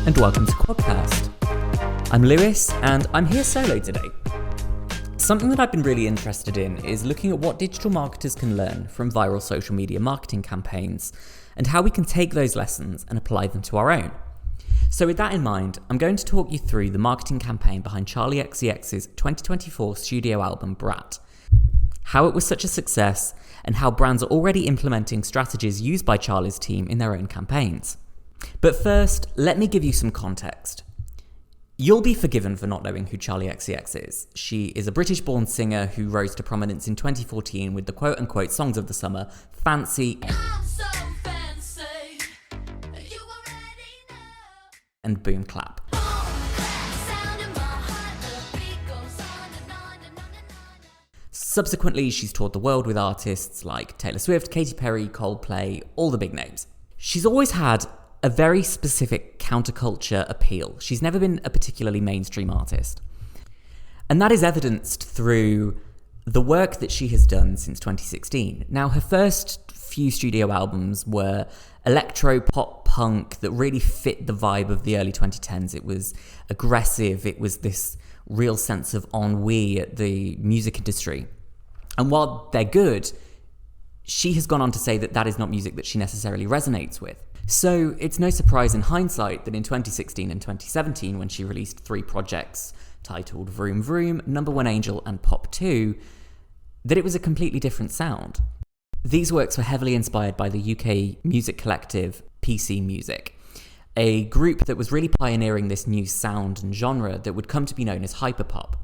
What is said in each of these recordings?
and welcome to QuadCast. I'm Lewis, and I'm here solo today. Something that I've been really interested in is looking at what digital marketers can learn from viral social media marketing campaigns, and how we can take those lessons and apply them to our own. So with that in mind, I'm going to talk you through the marketing campaign behind Charli xcx's 2024 studio album BRAT, how it was such a success, and how brands are already implementing strategies used by Charli's team in their own campaigns. But first, let me give you some context. You'll be forgiven for not knowing who Charli xcx is. She is a British-born singer who rose to prominence in 2014 with the quote-unquote songs of the summer, Fancy and Boom Clap. Subsequently, she's toured the world with artists like Taylor Swift, Katy Perry, Coldplay, all the big names. She's always had a very specific counterculture appeal. She's never been a particularly mainstream artist. And that is evidenced through the work that she has done since 2016. Now, her first few studio albums were electro pop punk that really fit the vibe of the early 2010s. It was aggressive. It was this real sense of ennui at the music industry. And while they're good, she has gone on to say that that is not music that she necessarily resonates with. So it's no surprise in hindsight that in 2016 and 2017, when she released 3 projects titled Vroom Vroom, Number One Angel and Pop 2, that it was a completely different sound. These works were heavily inspired by the UK music collective PC Music, a group that was really pioneering this new sound and genre that would come to be known as hyperpop.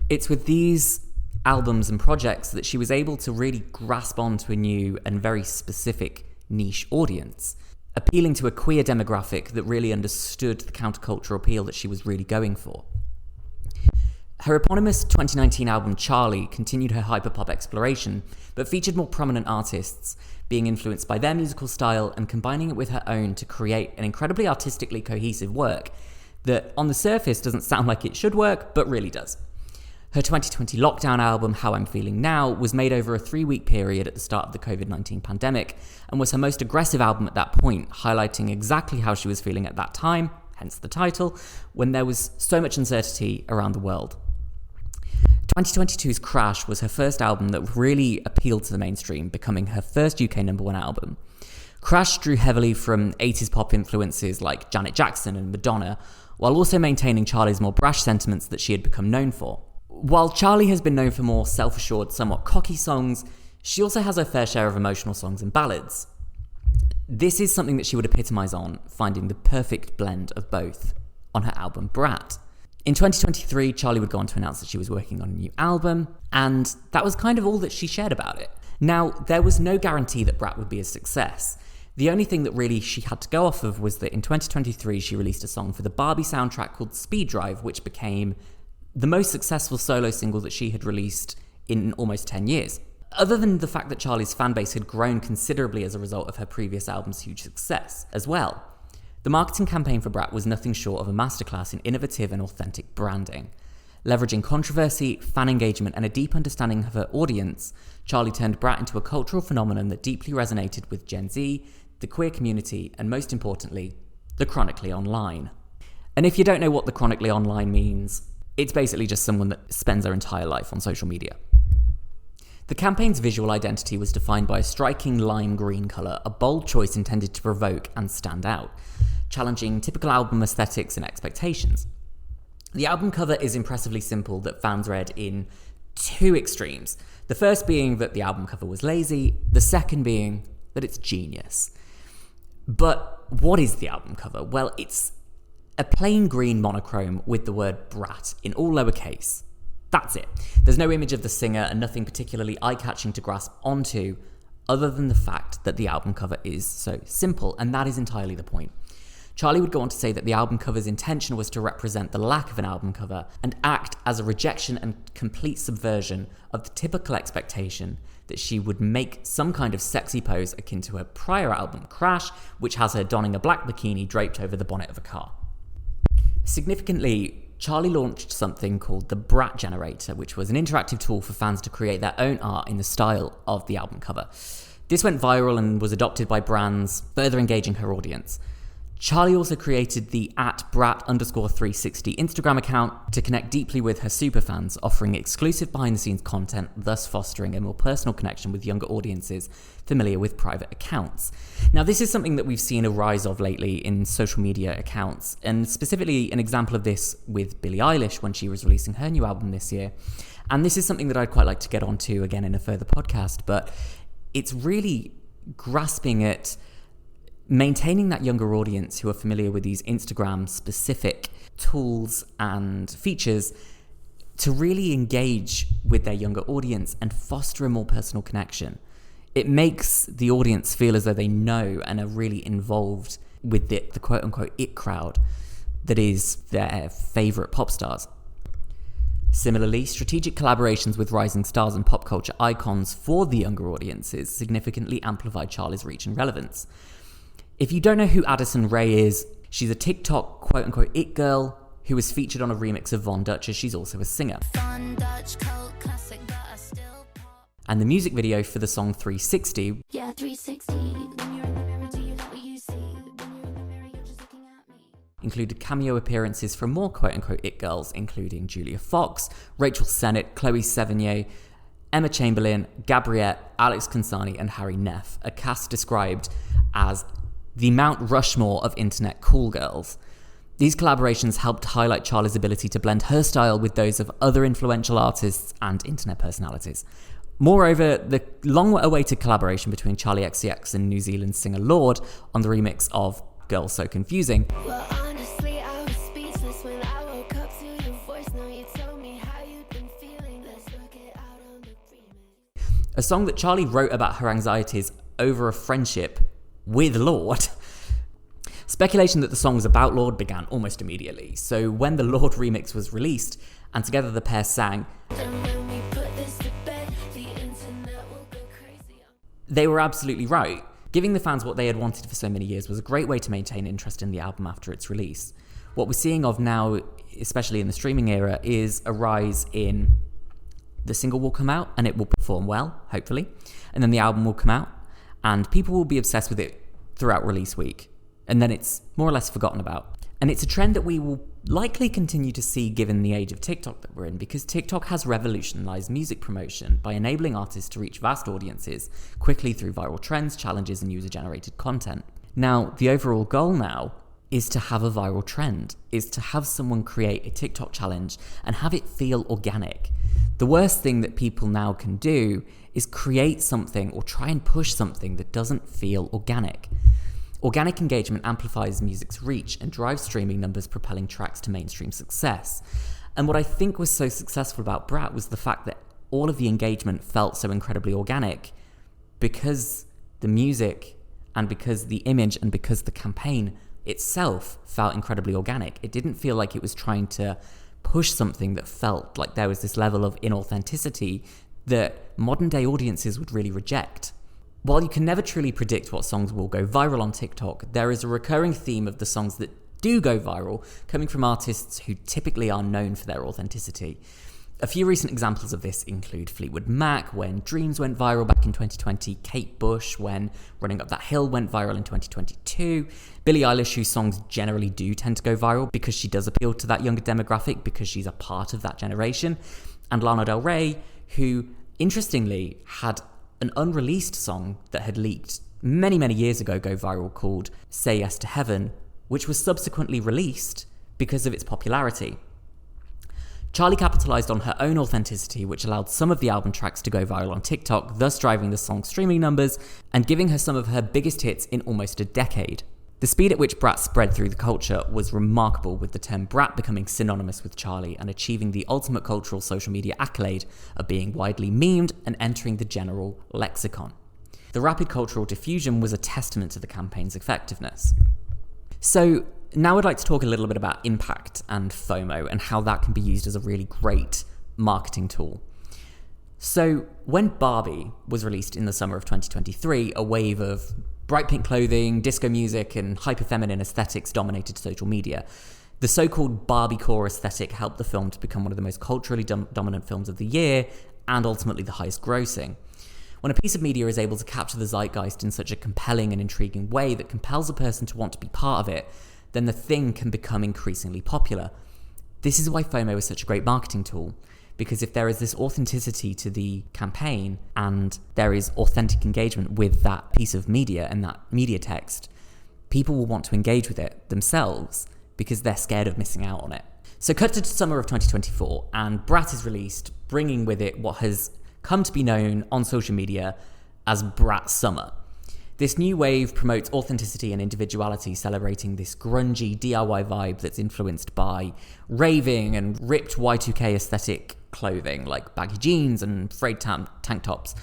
It's with these albums and projects that she was able to really grasp onto a new and very specific niche audience, appealing to a queer demographic that really understood the countercultural appeal that she was really going for. Her eponymous 2019 album Charli continued her hyperpop exploration, but featured more prominent artists, being influenced by their musical style and combining it with her own to create an incredibly artistically cohesive work that on the surface doesn't sound like it should work, but really does. Her 2020 lockdown album, How I'm Feeling Now, was made over a 3-week period at the start of the COVID-19 pandemic and was her most aggressive album at that point, highlighting exactly how she was feeling at that time, hence the title, when there was so much uncertainty around the world. 2022's Crash was her first album that really appealed to the mainstream, becoming her first UK number one album. Crash drew heavily from 80s pop influences like Janet Jackson and Madonna, while also maintaining Charli's more brash sentiments that she had become known for. While Charli has been known for more self-assured, somewhat cocky songs, she also has her fair share of emotional songs and ballads. This is something that she would epitomise on, finding the perfect blend of both on her album BRAT. In 2023, Charli would go on to announce that she was working on a new album, and that was kind of all that she shared about it. Now, there was no guarantee that BRAT would be a success. The only thing that really she had to go off of was that in 2023, she released a song for the Barbie soundtrack called Speed Drive, which became the most successful solo single that she had released in almost 10 years. Other than the fact that Charli's fanbase had grown considerably as a result of her previous album's huge success as well, the marketing campaign for BRAT was nothing short of a masterclass in innovative and authentic branding. Leveraging controversy, fan engagement, and a deep understanding of her audience, Charli turned BRAT into a cultural phenomenon that deeply resonated with Gen Z, the queer community, and most importantly, the chronically online. And if you don't know what the chronically online means, it's basically just someone that spends their entire life on social media. The campaign's visual identity was defined by a striking lime green colour, a bold choice intended to provoke and stand out, challenging typical album aesthetics and expectations. The album cover is impressively simple that fans read in 2 extremes. The first being that the album cover was lazy, the second being that it's genius. But what is the album cover? Well, it's a plain green monochrome with the word BRAT in all lowercase. That's it. There's no image of the singer and nothing particularly eye-catching to grasp onto other than the fact that the album cover is so simple, and that is entirely the point. Charli would go on to say that the album cover's intention was to represent the lack of an album cover and act as a rejection and complete subversion of the typical expectation that she would make some kind of sexy pose akin to her prior album Crash, which has her donning a black bikini draped over the bonnet of a car. Significantly, Charli launched something called the BRAT Generator, which was an interactive tool for fans to create their own art in the style of the album cover. This went viral and was adopted by brands, further engaging her audience. Charli also created the @BRAT_360 Instagram account to connect deeply with her superfans, offering exclusive behind-the-scenes content, thus fostering a more personal connection with younger audiences familiar with private accounts. Now, this is something that we've seen a rise of lately in social media accounts, and specifically an example of this with Billie Eilish when she was releasing her new album this year. And this is something that I'd quite like to get onto again in a further podcast, but it's really grasping at maintaining that younger audience who are familiar with these Instagram-specific tools and features to really engage with their younger audience and foster a more personal connection. It makes the audience feel as though they know and are really involved with the quote-unquote it crowd that is their favourite pop stars. Similarly, strategic collaborations with rising stars and pop culture icons for the younger audiences significantly amplified Charli's reach and relevance. If you don't know who Addison Rae is, she's a TikTok quote-unquote it girl who was featured on a remix of Von Dutch, as she's also a singer. And the music video for the song 360, yeah, 360. When you're in the mirror, do you like what you see? When you're in the mirror, you're just looking at me. Included cameo appearances from more quote-unquote it girls, including Julia Fox, Rachel Sennett, Chloe Sevigny, Emma Chamberlain, Gabriette, Alex Consani, and Harry Neff, a cast described as the Mount Rushmore of internet cool girls. These collaborations helped highlight Charli's ability to blend her style with those of other influential artists and internet personalities. Moreover, the long-awaited collaboration between Charli xcx and New Zealand singer Lorde on the remix of Girl So Confusing, Well, honestly, I was speechless when I woke up to your voice. Now you tell me how you've been feeling. Let's work it out on the remix. a song that Charli wrote about her anxieties over a friendship with Lorde. Speculation that the song was about Lorde began almost immediately, so when the Lorde remix was released, and together the pair sang, And when we put this to bed, the internet will go crazy. they were absolutely right. Giving the fans what they had wanted for so many years was a great way to maintain interest in the album after its release. What we're seeing of now, especially in the streaming era, is a rise in the single will come out and it will perform well, hopefully, and then the album will come out and people will be obsessed with it throughout release week, and then it's more or less forgotten about. And it's a trend that we will likely continue to see given the age of TikTok that we're in, because TikTok has revolutionized music promotion by enabling artists to reach vast audiences quickly through viral trends, challenges, and user-generated content. Now, the overall goal now is to have a viral trend, is to have someone create a TikTok challenge and have it feel organic. The worst thing that people now can do is create something or try and push something that doesn't feel organic. Organic engagement amplifies music's reach and drives streaming numbers, propelling tracks to mainstream success. And what I think was so successful about BRAT was the fact that all of the engagement felt so incredibly organic because the music and because the image and because the campaign itself felt incredibly organic. It didn't feel like it was trying to push something that felt like there was this level of inauthenticity that modern day audiences would really reject. While you can never truly predict what songs will go viral on TikTok, there is a recurring theme of the songs that do go viral coming from artists who typically are known for their authenticity. A few recent examples of this include Fleetwood Mac when Dreams went viral back in 2020, Kate Bush when Running Up That Hill went viral in 2022, Billie Eilish, whose songs generally do tend to go viral because she does appeal to that younger demographic because she's a part of that generation, and Lana Del Rey, who interestingly had an unreleased song that had leaked many years ago go viral called Say Yes to Heaven, which was subsequently released because of its popularity. Charli capitalized on her own authenticity, which allowed some of the album tracks to go viral on TikTok, thus driving the song's streaming numbers and giving her some of her biggest hits in almost a decade. The speed at which BRAT spread through the culture was remarkable, with the term BRAT becoming synonymous with Charli and achieving the ultimate cultural social media accolade of being widely memed and entering the general lexicon. The rapid cultural diffusion was a testament to the campaign's effectiveness. So now I'd like to talk a little bit about impact and FOMO and how that can be used as a really great marketing tool. So when Barbie was released in the summer of 2023, a wave of bright pink clothing, disco music, and hyper-feminine aesthetics dominated social media. The so-called Barbie-core aesthetic helped the film to become one of the most culturally dominant films of the year and ultimately the highest grossing. When a piece of media is able to capture the zeitgeist in such a compelling and intriguing way that compels a person to want to be part of it, then the thing can become increasingly popular. This is why FOMO is such a great marketing tool, because if there is this authenticity to the campaign and there is authentic engagement with that piece of media and that media text, people will want to engage with it themselves because they're scared of missing out on it. So cut to summer of 2024, and BRAT is released, bringing with it what has come to be known on social media as BRAT Summer. This new wave promotes authenticity and individuality, celebrating this grungy DIY vibe that's influenced by raving and ripped Y2K aesthetic clothing like baggy jeans and frayed tank tops,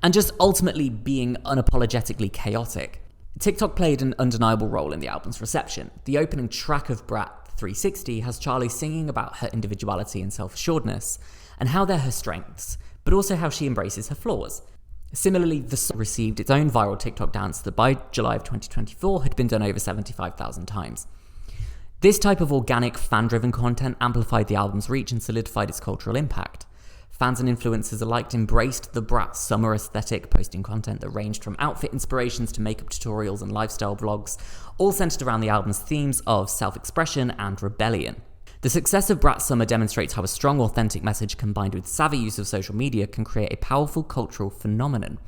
and just ultimately being unapologetically chaotic. TikTok played an undeniable role in the album's reception. The opening track of BRAT 360 has Charli singing about her individuality and self-assuredness, and how they're her strengths, but also how she embraces her flaws. Similarly, the song received its own viral TikTok dance that by July of 2024 had been done over 75,000 times. This type of organic, fan-driven content amplified the album's reach and solidified its cultural impact. Fans and influencers alike embraced the BRAT summer aesthetic, posting content that ranged from outfit inspirations to makeup tutorials and lifestyle vlogs, all centered around the album's themes of self-expression and rebellion. The success of BRAT Summer demonstrates how a strong, authentic message combined with savvy use of social media can create a powerful cultural phenomenon.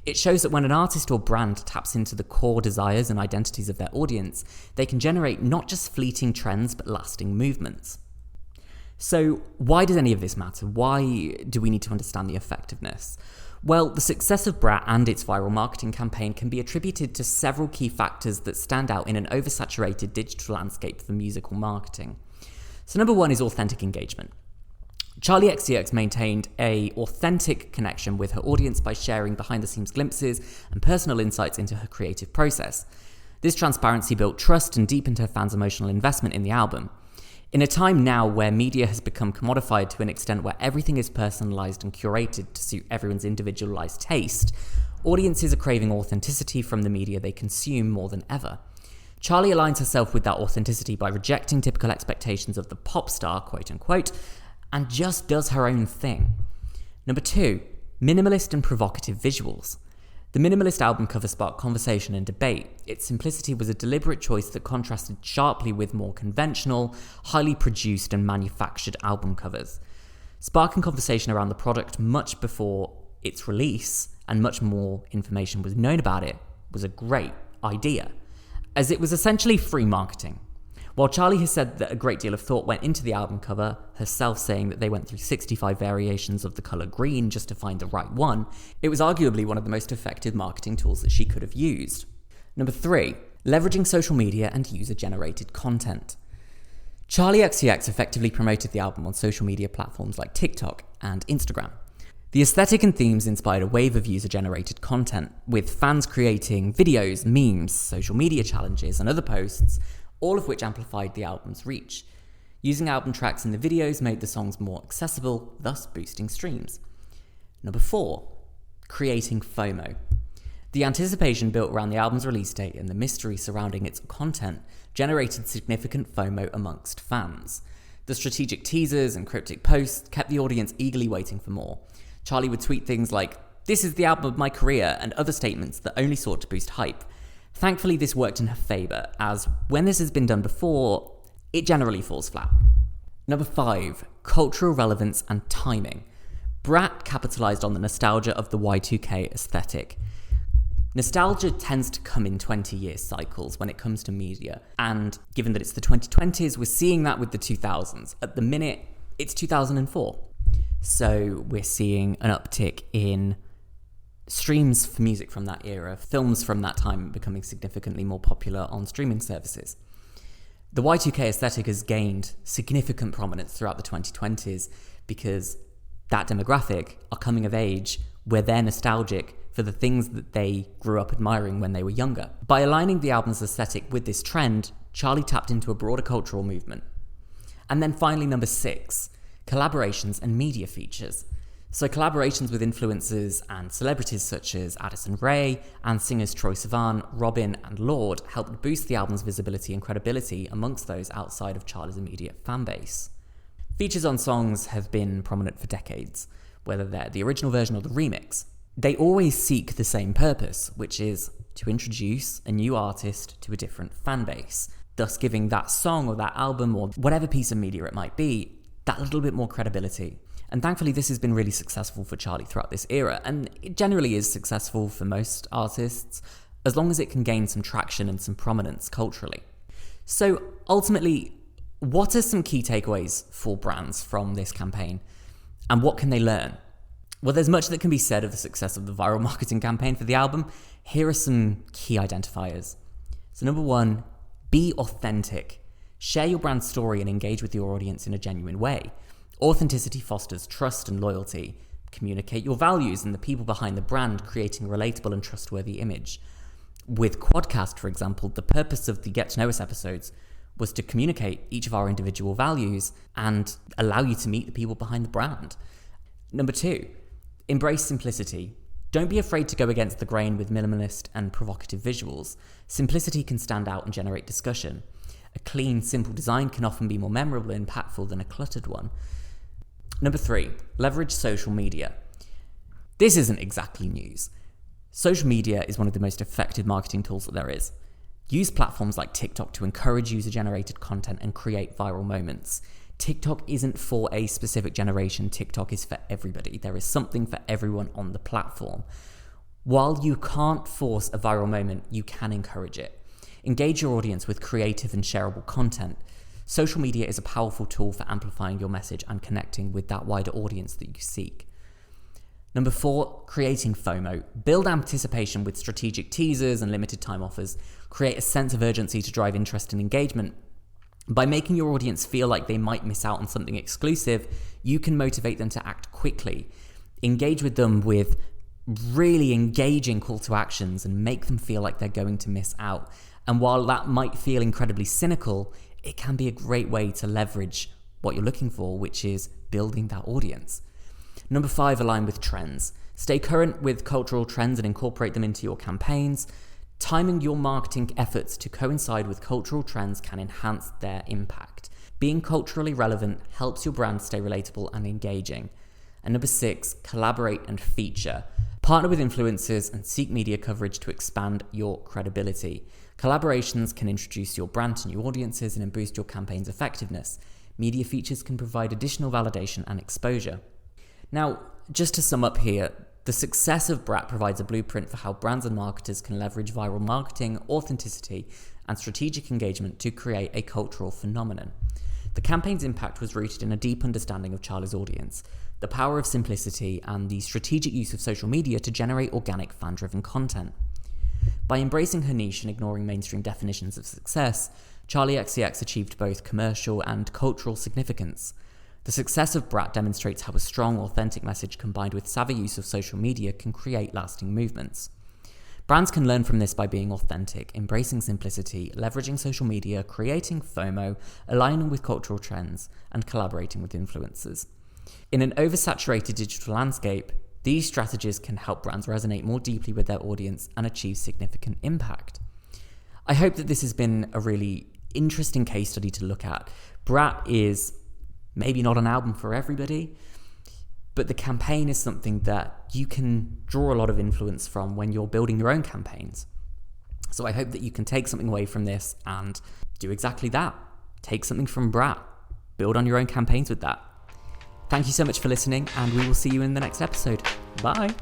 It shows that when an artist or brand taps into the core desires and identities of their audience, they can generate not just fleeting trends, but lasting movements. So, why does any of this matter? Why do we need to understand the effectiveness? Well, the success of BRAT and its viral marketing campaign can be attributed to several key factors that stand out in an oversaturated digital landscape for musical marketing. So number one is authentic engagement. Charli xcx maintained an authentic connection with her audience by sharing behind-the-scenes glimpses and personal insights into her creative process. This transparency built trust and deepened her fans' emotional investment in the album. In a time now where media has become commodified to an extent where everything is personalized and curated to suit everyone's individualized taste, audiences are craving authenticity from the media they consume more than ever. Charli aligns herself with that authenticity by rejecting typical expectations of the pop star, quote-unquote, and just does her own thing. Number two, minimalist and provocative visuals. The Minimalist album cover sparked conversation and debate. Its simplicity was a deliberate choice that contrasted sharply with more conventional, highly produced and manufactured album covers. Sparking conversation around the product much before its release, and much more information was known about it, was a great idea, as it was essentially free marketing. While Charli has said that a great deal of thought went into the album cover, herself saying that they went through 65 variations of the colour green just to find the right one, it was arguably one of the most effective marketing tools that she could have used. Number three, leveraging social media and user-generated content. Charli xcx effectively promoted the album on social media platforms like TikTok and Instagram. The aesthetic and themes inspired a wave of user-generated content, with fans creating videos, memes, social media challenges, and other posts, all of which amplified the album's reach. Using album tracks in the videos made the songs more accessible, thus boosting streams. Number four, creating FOMO. The anticipation built around the album's release date and the mystery surrounding its content generated significant FOMO amongst fans. The strategic teasers and cryptic posts kept the audience eagerly waiting for more. Charli would tweet things like, "This is the album of my career," and other statements that only sought to boost hype. Thankfully, this worked in her favour, as when this has been done before, it generally falls flat. Number five, cultural relevance and timing. BRAT capitalised on the nostalgia of the Y2K aesthetic. Nostalgia tends to come in 20-year cycles when it comes to media, and given that it's the 2020s, we're seeing that with the 2000s. At the minute, it's 2004. So we're seeing an uptick in streams for music from that era, films from that time becoming significantly more popular on streaming services. The Y2K aesthetic has gained significant prominence throughout the 2020s because that demographic are coming of age where they're nostalgic for the things that they grew up admiring when they were younger. By aligning the album's aesthetic with this trend, Charli tapped into a broader cultural movement. And then finally, number six, collaborations and media features. So collaborations with influencers and celebrities such as Addison Rae and singers Troye Sivan, Robin and Lorde helped boost the album's visibility and credibility amongst those outside of Charli's immediate fanbase. Features on songs have been prominent for decades, whether they're the original version or the remix. they always seek the same purpose, which is to introduce a new artist to a different fan base, thus giving that song or that album or whatever piece of media it might be that little bit more credibility. And thankfully, this has been really successful for Charli throughout this era, and it generally is successful for most artists, as long as it can gain some traction and some prominence culturally. So ultimately, what are some key takeaways for brands from this campaign, and what can they learn? Well, there's much that can be said of the success of the viral marketing campaign for the album. Here are some key identifiers. So number 1, be authentic. Share your brand story and engage with your audience in a genuine way. Authenticity fosters trust and loyalty. Communicate your values and the people behind the brand, creating a relatable and trustworthy image. With QuadCast, for example, the purpose of the Get to Know Us episodes was to communicate each of our individual values and allow you to meet the people behind the brand. Number 2, embrace simplicity. Don't be afraid to go against the grain with minimalist and provocative visuals. Simplicity can stand out and generate discussion. A clean, simple design can often be more memorable and impactful than a cluttered one. Number 3, leverage social media. This isn't exactly news. Social media is one of the most effective marketing tools that there is. Use platforms like TikTok to encourage user-generated content and create viral moments. TikTok isn't for a specific generation. TikTok is for everybody. There is something for everyone on the platform. While you can't force a viral moment, you can encourage it. Engage your audience with creative and shareable content. Social media is a powerful tool for amplifying your message and connecting with that wider audience that you seek. Number 4, creating FOMO. Build anticipation with strategic teasers and limited time offers. Create a sense of urgency to drive interest and engagement. By making your audience feel like they might miss out on something exclusive, you can motivate them to act quickly. Engage with them with really engaging call to actions and make them feel like they're going to miss out. And while that might feel incredibly cynical, it can be a great way to leverage what you're looking for, which is building that audience. Number 5, align with trends. Stay current with cultural trends and incorporate them into your campaigns. Timing your marketing efforts to coincide with cultural trends can enhance their impact. Being culturally relevant helps your brand stay relatable and engaging. And number 6, collaborate and feature. Partner with influencers and seek media coverage to expand your credibility. Collaborations can introduce your brand to new audiences and boost your campaign's effectiveness. Media features can provide additional validation and exposure. Now, just to sum up here, the success of BRAT provides a blueprint for how brands and marketers can leverage viral marketing, authenticity, and strategic engagement to create a cultural phenomenon. The campaign's impact was rooted in a deep understanding of Charli's audience, the power of simplicity, and the strategic use of social media to generate organic, fan-driven content. By embracing her niche and ignoring mainstream definitions of success, Charli xcx achieved both commercial and cultural significance. The success of BRAT demonstrates how a strong, authentic message combined with savvy use of social media can create lasting movements. Brands can learn from this by being authentic, embracing simplicity, leveraging social media, creating FOMO, aligning with cultural trends, and collaborating with influencers. In an oversaturated digital landscape, these strategies can help brands resonate more deeply with their audience and achieve significant impact. I hope that this has been a really interesting case study to look at. BRAT is maybe not an album for everybody, but the campaign is something that you can draw a lot of influence from when you're building your own campaigns. So I hope that you can take something away from this and do exactly that. Take something from BRAT, build on your own campaigns with that. Thank you so much for listening, and we will see you in the next episode. Bye.